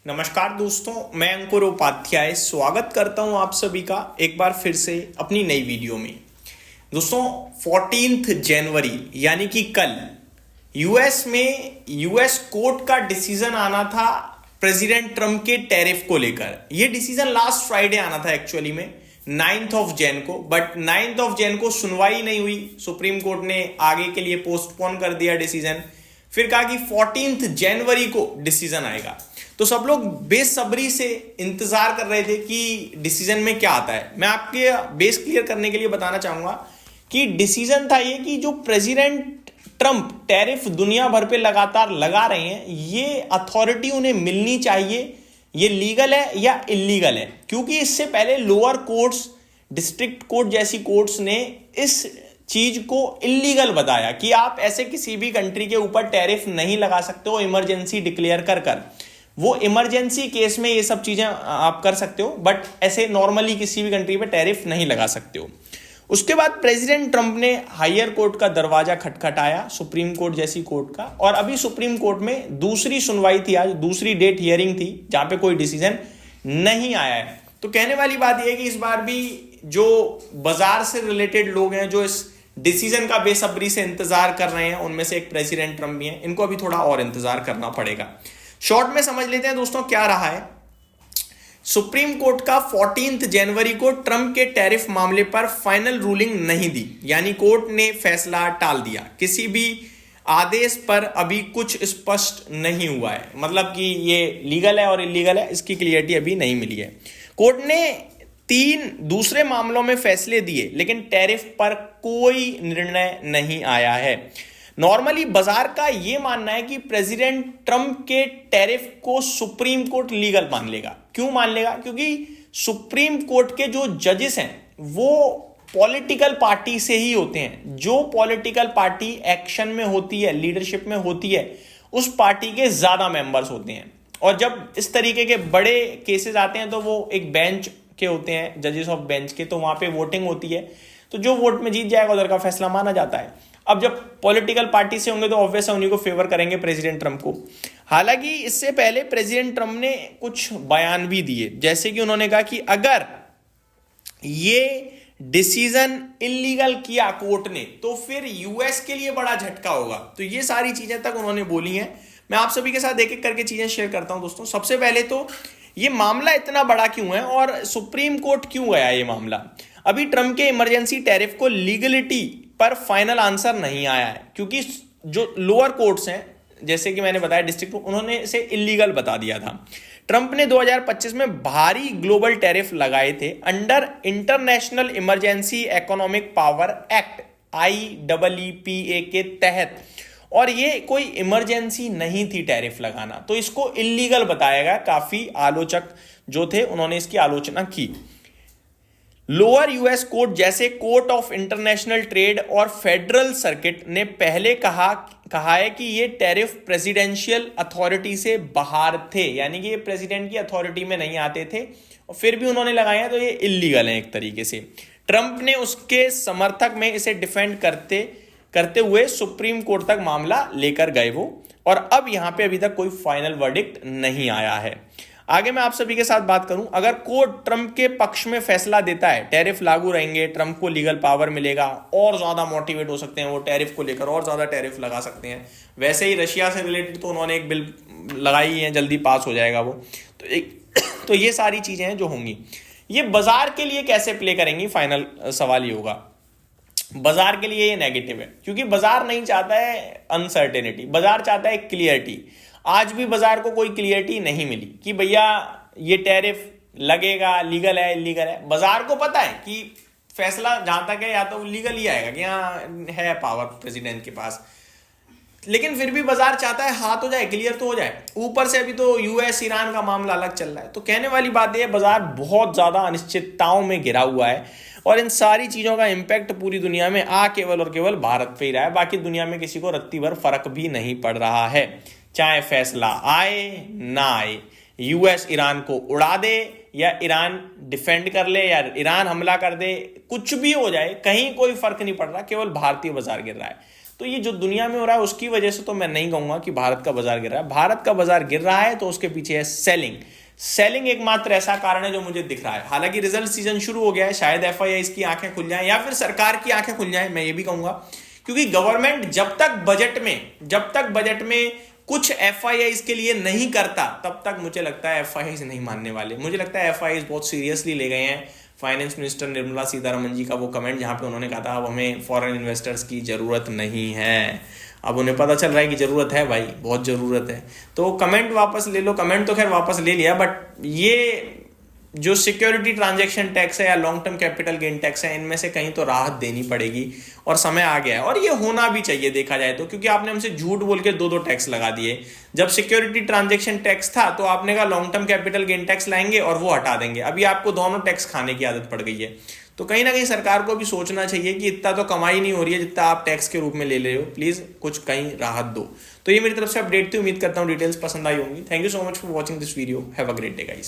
नमस्कार दोस्तों, मैं अंकुर उपाध्याय स्वागत करता हूं आप सभी का एक बार फिर से अपनी नई वीडियो में। दोस्तों 14 जनवरी यानी कि कल यूएस में यूएस कोर्ट का डिसीजन आना था प्रेसिडेंट ट्रंप के टैरिफ को लेकर। यह डिसीजन लास्ट फ्राइडे आना था एक्चुअली में 9th ऑफ जैन को, बट 9th ऑफ जैन को सुनवाई नहीं हुई। सुप्रीम कोर्ट ने आगे के लिए पोस्टपोन कर दिया डिसीजन। फिर कहा कि 14 जनवरी को डिसीजन आएगा। तो सब लोग बेसब्री से इंतजार कर रहे थे कि डिसीजन में क्या आता है। मैं आपके बेस क्लियर करने के लिए बताना चाहूंगा कि डिसीजन था ये कि जो प्रेसिडेंट ट्रंप टैरिफ दुनिया भर पे लगातार लगा रहे हैं, ये अथॉरिटी उन्हें मिलनी चाहिए। ये लीगल है या इलीगल है, क्योंकि इससे पहले लोअर कोर्ट्स, डिस्ट्रिक्ट कोर्ट जैसी कोर्ट्स ने इस चीज को इलीगल बताया कि आप ऐसे किसी भी कंट्री के ऊपर टैरिफ नहीं लगा सकते हो इमरजेंसी डिक्लेयर कर वो इमरजेंसी केस में ये सब चीजें आप कर सकते हो, बट ऐसे नॉर्मली किसी भी कंट्री पे टैरिफ नहीं लगा सकते हो। उसके बाद प्रेसिडेंट ट्रंप ने हायर कोर्ट का दरवाजा खटखटाया, सुप्रीम कोर्ट जैसी कोर्ट का, और अभी सुप्रीम कोर्ट में दूसरी सुनवाई थी, आज दूसरी डेट हियरिंग थी जहां पे कोई डिसीजन नहीं आया है। तो कहने वाली बात यह है कि इस बार भी जो बाजार से रिलेटेड लोग हैं, जो इस डिसीजन का बेसब्री से इंतजार कर रहे हैं, उनमें से एक प्रेसिडेंट ट्रंप भी हैं। इनको अभी थोड़ा और इंतजार करना पड़ेगा। शॉर्ट में समझ लेते हैं दोस्तों क्या रहा है। सुप्रीम कोर्ट का 14 जनवरी को ट्रंप के टैरिफ मामले पर फाइनल रूलिंग नहीं दी, यानी कोर्ट ने फैसला टाल दिया। किसी भी आदेश पर अभी कुछ स्पष्ट नहीं हुआ है, मतलब कि ये लीगल है और इलीगल है, इसकी क्लियरिटी अभी नहीं मिली है। कोर्ट ने 3 दूसरे मामलों में फैसले दिए, लेकिन टैरिफ पर कोई निर्णय नहीं आया है। नॉर्मली बाजार का यह मानना है कि प्रेसिडेंट ट्रंप के टैरिफ को सुप्रीम कोर्ट लीगल मान लेगा। क्यों मान लेगा? क्योंकि सुप्रीम कोर्ट के जो जजेस हैं वो पॉलिटिकल पार्टी से ही होते हैं। जो पॉलिटिकल पार्टी एक्शन में होती है, लीडरशिप में होती है, उस पार्टी के ज्यादा मेंबर्स होते हैं। और जब इस तरीके के बड़े केसेस आते हैं तो वो एक बेंच के होते हैं, जजेस ऑफ बेंच के, तो वहां पे वोटिंग होती है। तो जो वोट में जीत जाएगा उधर का फैसला माना जाता है। अब जब पॉलिटिकल पार्टी से होंगे तो ऑब्वियस है उन्हीं को फेवर करेंगे, प्रेसिडेंट ट्रंप को। हालांकि इससे पहले प्रेसिडेंट ट्रंप ने कुछ बयान भी दिए, जैसे कि उन्होंने कहा कि अगर ये डिसीजन इलीगल किया कोर्ट ने तो फिर यूएस के लिए बड़ा झटका होगा। तो ये सारी चीजें तक उन्होंने बोली हैं। मैं आप सभी के साथ एक एक करके चीजें शेयर करता हूं दोस्तों। सबसे पहले तो ये मामला इतना बड़ा क्यों है और सुप्रीम कोर्ट क्यों गया ये मामला। अभी ट्रंप के इमरजेंसी टैरिफ को लीगलिटी पर फाइनल आंसर नहीं आया है, क्योंकि जो लोअर कोर्ट्स हैं, जैसे कि मैंने बताया डिस्ट्रिक्ट, उन्होंने इसे इलीगल बता दिया था। ट्रंप ने 2025 में भारी ग्लोबल टैरिफ लगाए थे under international emergency economic power act IEEPA के तहत, और ये कोई इमरजेंसी नहीं थी टैरिफ लगाना, तो इसको इलीगल बताया गया। काफी आलोचक जो थे उन्होंने इसकी आलोचना की। लोअर यूएस कोर्ट जैसे कोर्ट ऑफ इंटरनेशनल ट्रेड और फेडरल सर्किट ने पहले कहा है कि ये टैरिफ प्रेसिडेंशियल अथॉरिटी से बाहर थे, यानी कि ये प्रेसिडेंट की अथॉरिटी में नहीं आते थे, और फिर भी उन्होंने लगाए हैं, तो ये इलीगल है एक तरीके से। ट्रंप ने उसके समर्थक में इसे डिफेंड करते हुए सुप्रीम कोर्ट तक मामला लेकर गए वो, और अब यहां पे अभी तक कोई फाइनल वर्डिक्ट नहीं आया है। आगे मैं आप सभी के साथ बात करूं, अगर कोर्ट ट्रंप के पक्ष में फैसला देता है, टैरिफ लागू रहेंगे, ट्रंप को लीगल पावर मिलेगा, और ज्यादा मोटिवेट हो सकते हैं वो टैरिफ को लेकर, और ज्यादा टैरिफ लगा सकते हैं। वैसे ही रशिया से रिलेटेड तो उन्होंने एक बिल लगाई है, जल्दी पास हो जाएगा वो। तो ये सारी चीजें हैं जो होंगी। ये बाजार के लिए कैसे प्ले करेंगी, फाइनल सवाल ये होगा। बाजार के लिए ये नेगेटिव है, क्योंकि बाजार नहीं चाहता है अनसर्टेनिटी, बाजार चाहता है क्लियरिटी। आज भी बाजार को कोई क्लियरिटी नहीं मिली कि भैया ये टैरिफ लगेगा, लीगल है इलीगल है। बाजार को पता है कि फैसला जहां तक है या तो लीगल ही आएगा कि यहाँ है पावर प्रेसिडेंट के पास, लेकिन फिर भी बाजार चाहता है हाथ हो जाए, क्लियर तो हो जाए। ऊपर से अभी तो यूएस ईरान का मामला अलग चल रहा है। तो कहने वाली बात यह, बाजार बहुत ज्यादा अनिश्चितताओं में घिरा हुआ है, और इन सारी चीजों का इंपैक्ट पूरी दुनिया में केवल और केवल भारत पे ही रहा है। बाकी दुनिया में किसी को रत्ती भर फर्क भी नहीं पड़ रहा है, चाहे फैसला आए ना आए। यूएस ईरान को उड़ा दे या ईरान डिफेंड कर ले या ईरान हमला कर दे, कुछ भी हो जाए, कहीं कोई फर्क नहीं पड़ रहा, केवल भारतीय बाजार गिर रहा है। तो ये जो दुनिया में हो रहा है उसकी वजह से तो मैं नहीं कहूंगा कि भारत का बाजार गिर रहा है। भारत का बाजार गिर रहा है तो उसके पीछे है सेलिंग एकमात्र ऐसा कारण है जो मुझे दिख रहा है। हालांकि रिजल्ट सीजन शुरू हो गया है, शायद एफआईआईज की आंखें खुल जाएं या फिर सरकार की आंखें खुल जाएं, मैं ये भी कहूंगा, क्योंकि गवर्नमेंट जब तक बजट में कुछ एफआईआईज के लिए नहीं करता तब तक मुझे लगता है एफआईआईज नहीं मानने वाले। मुझे लगता है एफआईआईज बहुत सीरियसली ले गए हैं। फाइनेंस मिनिस्टर निर्मला सीतारमन जी का वो कमेंट जहां पे उन्होंने कहा था अब हमें फॉरेन इन्वेस्टर्स की जरूरत नहीं है, अब उन्हें पता चल रहा है कि जरूरत है भाई, बहुत जरूरत है। तो कमेंट वापस ले लो, कमेंट तो खैर वापस ले लिया, बट ये जो सिक्योरिटी ट्रांजैक्शन टैक्स है या long term capital gain tax है, इनमें से कहीं तो राहत देनी पड़ेगी और समय आ गया है और ये होना भी चाहिए देखा जाए तो, क्योंकि आपने हमसे झूठ बोल के दो टैक्स लगा दिए। जब सिक्योरिटी ट्रांजैक्शन टैक्स था तो आपने कहा long term capital gain tax लाएंगे और वो हटा देंगे, अभी आपको दोनों टैक्स खाने की आदत पड़ गई है। तो कहीं ना कहीं सरकार को भी सोचना चाहिए कि इतना तो कमाई नहीं हो रही है जितना आप टैक्स के रूप में ले रहे हो, प्लीज कुछ कहीं राहत दो। तो ये मेरी तरफ से अपडेट थी, उम्मीद करता हूँ डिटेल्स पसंद आई होंगी। Thank you so much for watching this video, have a great day guys.